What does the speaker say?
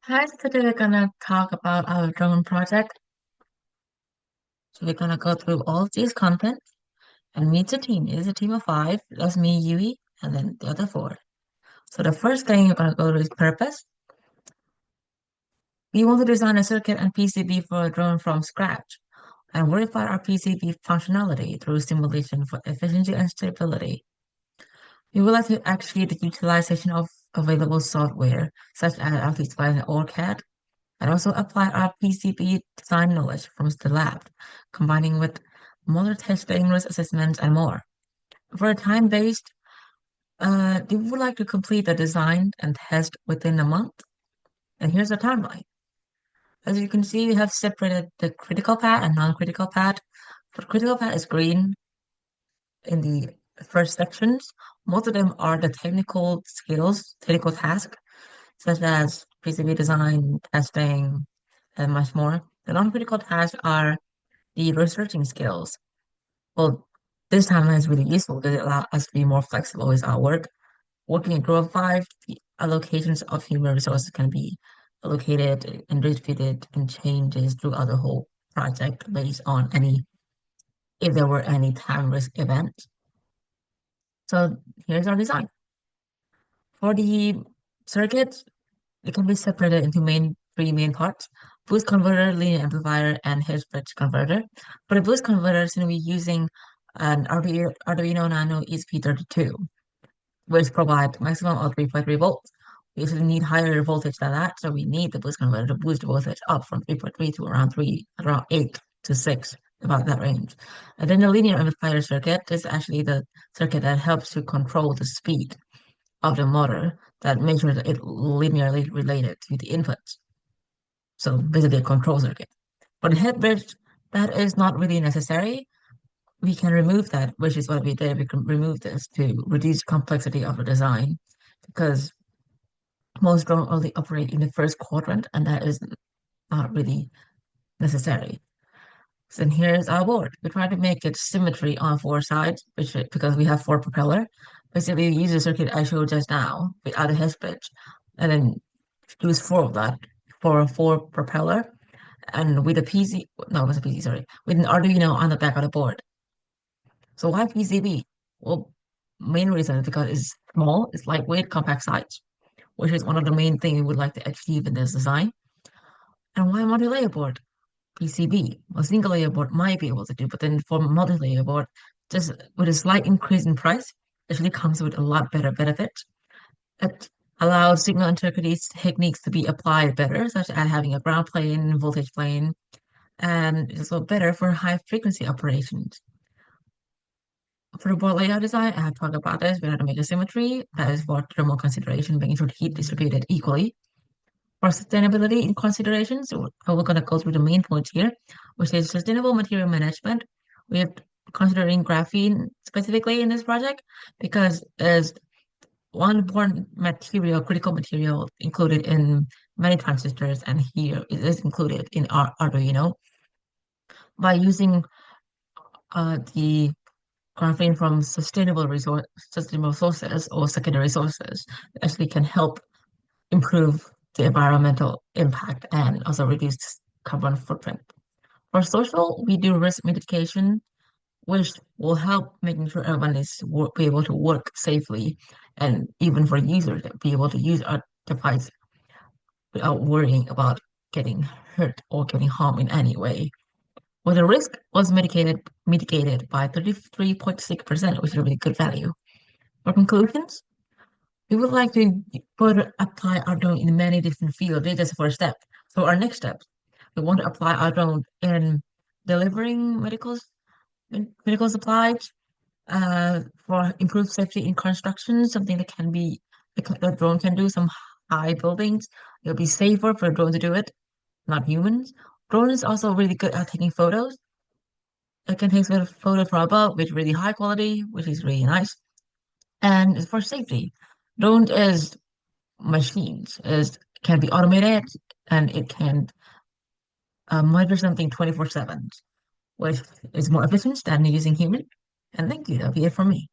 Hi, so today we're gonna talk about our drone project. So we're gonna go through all of these content and meet a team. It is a team of five. That's me, Yui, and then the other four. So the first thing you're gonna go to is purpose. We want to design a circuit and PCB for a drone from scratch and verify our PCB functionality through simulation for efficiency and stability. We would like to achieve the utilization of available software such as AltiSpline and OrCAD and also apply our PCB design knowledge from the lab, combining with model testing, risk assessments, and more. For a time-based, we would like to complete the design and test within a month. And here's the timeline. As you can see, we have separated the critical path and non-critical path. For critical path is green in the first sections. Most of them are the technical skills, technical tasks, such as PCB design, testing, and much more. The non-critical tasks are the researching skills. Well, this timeline is really useful because it allows us to be more flexible with our work. Working in group of five, the allocations of human resources can be allocated and distributed and changes throughout the whole project based on if there were any time risk events. So here's our design. For the circuits, it can be separated into three main parts: boost converter, linear amplifier, and hedge bridge converter. For the boost converter, it's going to be using an Arduino Nano ESP32, which provides maximum of 3.3 volts. We usually need higher voltage than that, so we need the boost converter to boost the voltage up from 3.3 to around 8 to 6, about that range. And then the linear amplifier circuit is actually the circuit that helps to control the speed of the motor that makes sure that it linearly related to the inputs. So basically a control circuit. For the head bridge, that is not really necessary. We can remove that, which is what we did. We can remove this to reduce complexity of the design because most drones only operate in the first quadrant, and that is not really necessary. So here's our board. We try to make it symmetry on four sides, because we have four propeller. Basically, we use the circuit I showed just now without a head bridge, and then use four of that for four propeller, and with a PC, no, it was a PC, sorry, with an Arduino on the back of the board. So why PCB? Well, main reason is because it's small, it's lightweight, compact size, which is one of the main things we would like to achieve in this design. And why multi-layer board? PCB. A single layer board might be able to do, but then for multi-layer board, just with a slight increase in price, actually comes with a lot better benefits. It allows signal integrity techniques to be applied better, such as having a ground plane, voltage plane, and it's also better for high frequency operations. For the board layout design, I have talked about this. We have to make a symmetry. That is for thermal consideration, making sure the heat distributed equally. For sustainability in consideration, so we're going to go through the main points here, which is sustainable material management. We have considering graphene specifically in this project because as one important material, critical material included in many transistors, and here it is included in our Arduino. By using the graphene from sustainable sources or secondary sources, it actually can help improve the environmental impact and also reduce carbon footprint. For social, we do risk mitigation, which will help making sure everyone be able to work safely, and even for users to be able to use our device without worrying about getting hurt or getting harmed in any way. Well, the risk was mitigated by 33.6%, which is a really good value. For conclusions, we would like to further apply our drone in many different fields. This is the first step. So our next step, we want to apply our drone in delivering medical supplies, for improved safety in construction, something that can be the drone can do some high buildings. It'll be safer for a drone to do it, not humans. Drone is also really good at taking photos. It can take photos from above with really high quality, which is really nice. And for safety, drone is machines is can be automated, and it can monitor something 24/7, which is more efficient than using human. And thank you. That'll be it for me.